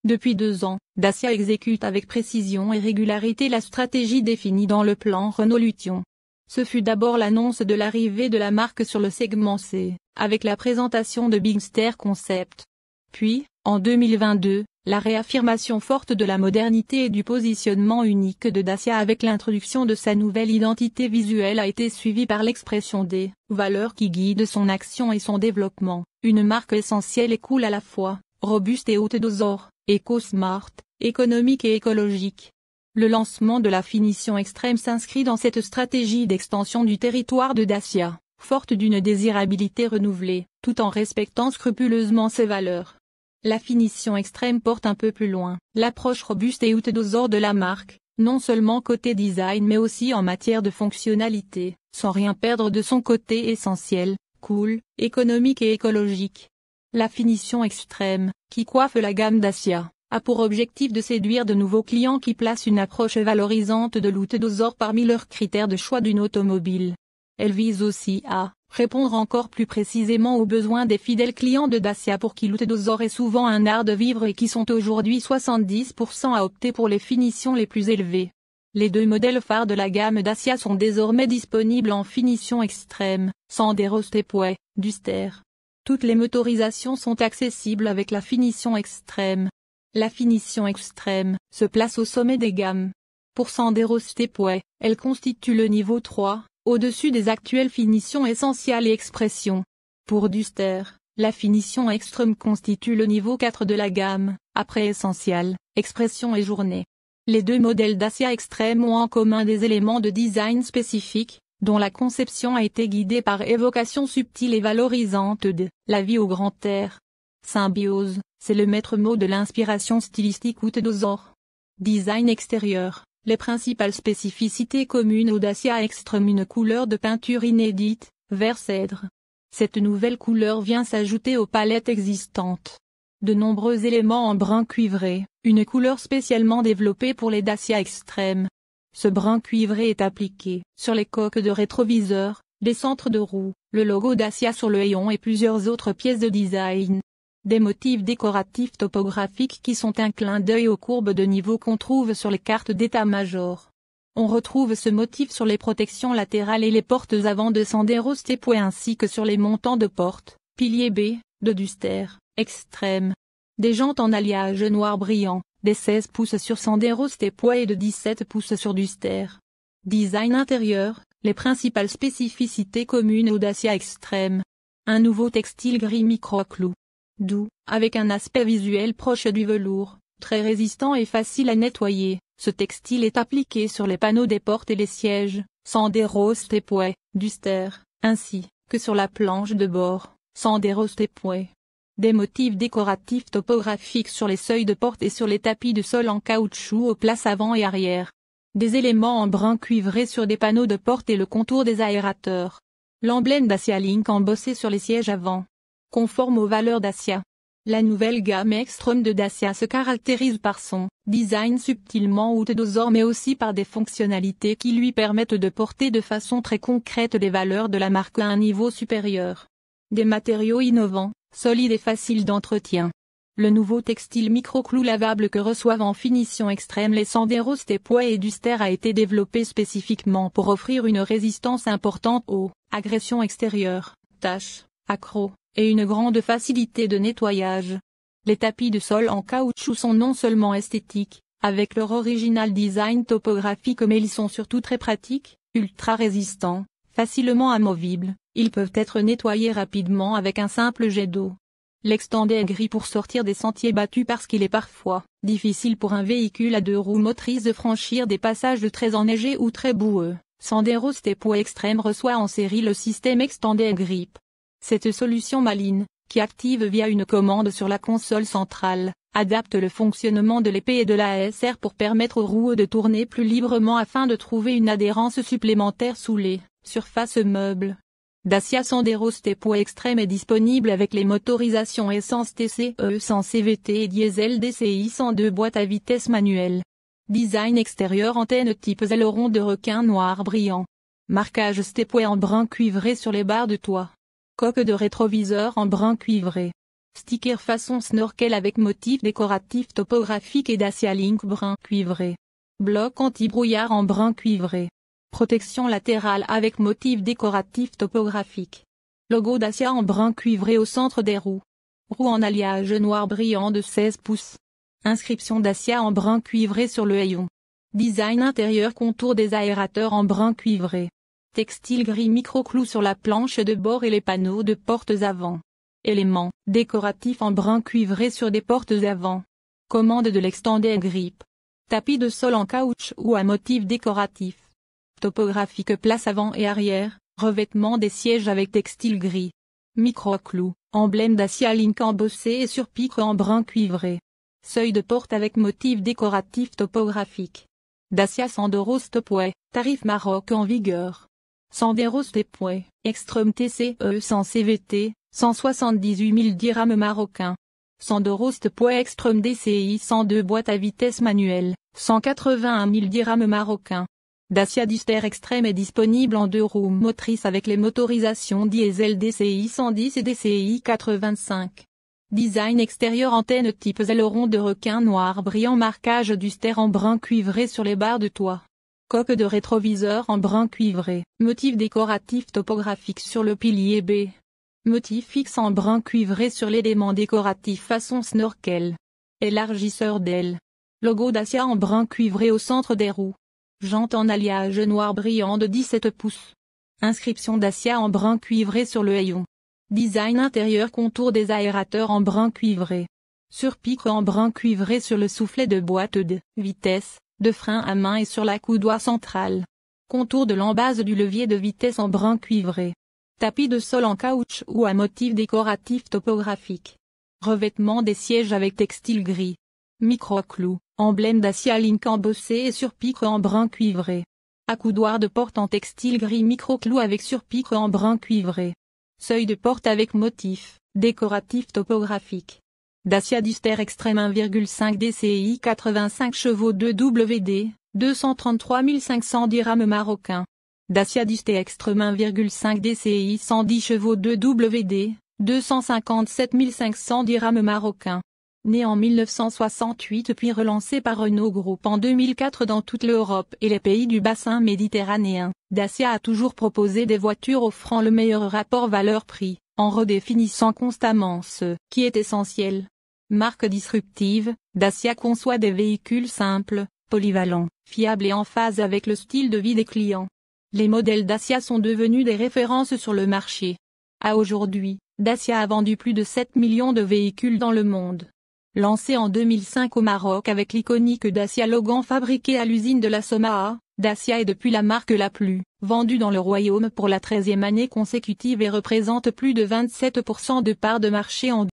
Depuis 2 ans, Dacia exécute avec précision et régularité la stratégie définie dans le plan Renault Lution. Ce fut d'abord l'annonce de l'arrivée de la marque sur le segment C, avec la présentation de Bigster Concept. Puis, en 2022, la réaffirmation forte de la modernité et du positionnement unique de Dacia avec l'introduction de sa nouvelle identité visuelle a été suivie par l'expression des valeurs qui guident son action et son développement, une marque essentielle et cool à la fois, robuste et haute doseur, éco-smart, économique et écologique. Le lancement de la finition extrême s'inscrit dans cette stratégie d'extension du territoire de Dacia, forte d'une désirabilité renouvelée, tout en respectant scrupuleusement ses valeurs. La finition extrême porte un peu plus loin l'approche robuste et haute doseur de la marque, non seulement côté design mais aussi en matière de fonctionnalité, sans rien perdre de son côté essentiel, cool, économique et écologique. La finition extrême, qui coiffe la gamme Dacia, a pour objectif de séduire de nouveaux clients qui placent une approche valorisante de l'haute doseur parmi leurs critères de choix d'une automobile. Elle vise aussi à répondre encore plus précisément aux besoins des fidèles clients de Dacia pour qui l'haute doseur est souvent un art de vivre et qui sont aujourd'hui 70% à opter pour les finitions les plus élevées. Les 2 modèles phares de la gamme Dacia sont désormais disponibles en finition extrême, Sandero Stepway, Duster. Toutes les motorisations sont accessibles avec la finition extrême. La finition extrême se place au sommet des gammes. Pour Sandero Stepway, elle constitue le niveau 3, au-dessus des actuelles finitions essentiales et expression. Pour Duster, la finition extrême constitue le niveau 4 de la gamme, après essential, expression et journée. Les 2 modèles Dacia extrême ont en commun des éléments de design spécifiques, dont la conception a été guidée par évocation subtile et valorisante de la vie au grand air. Symbiose, c'est le maître mot de l'inspiration stylistique haute doseur. Design extérieur, les principales spécificités communes au Dacia Extreme, une couleur de peinture inédite, vert cèdre. Cette nouvelle couleur vient s'ajouter aux palettes existantes. De nombreux éléments en brun cuivré, une couleur spécialement développée pour les Dacia Extreme. Ce brun cuivré est appliqué sur les coques de rétroviseurs, les centres de roues, le logo Dacia sur le hayon et plusieurs autres pièces de design. Des motifs décoratifs topographiques qui sont un clin d'œil aux courbes de niveau qu'on trouve sur les cartes d'état-major. On retrouve ce motif sur les protections latérales et les portes avant de Sandero Stepway ainsi que sur les montants de porte, pilier B, de Duster, extrême. Des jantes en alliage noir brillant, des 16 pouces sur Sandero Stepway et de 17 pouces sur Duster. Design intérieur, les principales spécificités communes au Dacia extrême. Un nouveau textile gris micro-clou. Doux, avec un aspect visuel proche du velours, très résistant et facile à nettoyer, ce textile est appliqué sur les panneaux des portes et les sièges, Sandero Stepway, Duster, ainsi que sur la planche de bord, Sandero Stepway. Des motifs décoratifs topographiques sur les seuils de porte et sur les tapis de sol en caoutchouc aux places avant et arrière. Des éléments en brun cuivré sur des panneaux de porte et le contour des aérateurs. L'emblème Dacia Link embossé sur les sièges avant. Conforme aux valeurs Dacia. La nouvelle gamme Extreme de Dacia se caractérise par son design subtilement haute doseur mais aussi par des fonctionnalités qui lui permettent de porter de façon très concrète les valeurs de la marque à un niveau supérieur. Des matériaux innovants, solides et faciles d'entretien. Le nouveau textile micro-clou lavable que reçoivent en finition extrême les Sandero Stepway et Duster a été développé spécifiquement pour offrir une résistance importante aux agressions extérieures, taches, accros, et une grande facilité de nettoyage. Les tapis de sol en caoutchouc sont non seulement esthétiques, avec leur original design topographique mais ils sont surtout très pratiques, ultra résistants, facilement amovibles, ils peuvent être nettoyés rapidement avec un simple jet d'eau. L'extended gris pour sortir des sentiers battus parce qu'il est parfois difficile pour un véhicule à 2 roues motrices de franchir des passages très enneigés ou très boueux. Sandero Stepway Extreme reçoit en série le système Extended Grip. Cette solution maligne, qui active via une commande sur la console centrale, adapte le fonctionnement de l'épée et de l'ASR pour permettre aux roues de tourner plus librement afin de trouver une adhérence supplémentaire sous les surfaces meubles. Dacia Sandero Stepway Extreme est disponible avec les motorisations essence TCE 100 CVT et diesel DCI 102 boîte à vitesse manuelle. Design extérieur antenne type aileron de requin noir brillant. Marquage Stepway en brun cuivré sur les barres de toit. Coque de rétroviseur en brun cuivré. Sticker façon snorkel avec motif décoratif topographique et Dacia Link brun cuivré. Bloc anti-brouillard en brun cuivré. Protection latérale avec motif décoratif topographique. Logo Dacia en brun cuivré au centre des roues. Roues en alliage noir brillant de 16 pouces. Inscription Dacia en brun cuivré sur le haillon. Design intérieur contour des aérateurs en brun cuivré. Textile gris micro-clou sur la planche de bord et les panneaux de portes avant. Éléments décoratifs en brun cuivré sur des portes avant. Commande de l'extended grip. Tapis de sol en caoutchouc ou à motif décoratif. Topographique place avant et arrière, revêtement des sièges avec textile gris. Micro-clou, emblème Dacia Link embossé et surpique en brun cuivré. Seuil de porte avec motif décoratif topographique. Dacia Sandero Stepway, tarif Maroc en vigueur. Sandero Stepway, Extreme TCE sans CVT, 178 000 dirhams marocains. Sandero Stepway Extreme DCI 102 boîte à vitesse manuelle, 181 000 dirhams marocains. Dacia Duster Extreme est disponible en 2 roues motrices avec les motorisations diesel DCI 110 et DCI 85. Design extérieur antenne type aileron de requin noir brillant marquage Duster en brun cuivré sur les barres de toit. Coque de rétroviseur en brun cuivré. Motif décoratif topographique sur le pilier B. Motif fixe en brun cuivré sur l'élément décoratif façon snorkel. Élargisseur d'aile. Logo Dacia en brun cuivré au centre des roues. Jantes en alliage noir brillant de 17 pouces. Inscription Dacia en brun cuivré sur le haillon. Design intérieur contour des aérateurs en brun cuivré. Surpique en brun cuivré sur le soufflet de boîte de vitesse, de frein à main et sur la coudoir centrale. Contour de l'embase du levier de vitesse en brun cuivré. Tapis de sol en caoutchouc ou à motif décoratif topographique. Revêtement des sièges avec textile gris. Micro-clou, emblème Dacia Link embossé et surpique en brun cuivré. Accoudoir de porte en textile gris micro-clou avec surpique en brun cuivré. Seuil de porte avec motif décoratif topographique. Dacia Duster Extreme 1,5 DCI 85 chevaux 2 WD, 233 500 dirhams marocains. Dacia Duster Extreme 1,5 DCI 110 chevaux 2 WD, 257 500 dirhams marocains. Né en 1968 puis relancé par Renault Group en 2004 dans toute l'Europe et les pays du bassin méditerranéen, Dacia a toujours proposé des voitures offrant le meilleur rapport valeur-prix, en redéfinissant constamment ce qui est essentiel. Marque disruptive, Dacia conçoit des véhicules simples, polyvalents, fiables et en phase avec le style de vie des clients. Les modèles Dacia sont devenus des références sur le marché. À aujourd'hui, Dacia a vendu plus de 7 millions de véhicules dans le monde. Lancé en 2005 au Maroc avec l'iconique Dacia Logan fabriqué à l'usine de la Somaa, Dacia est depuis la marque la plus vendue dans le royaume pour la 13e année consécutive et représente plus de 27% de part de marché en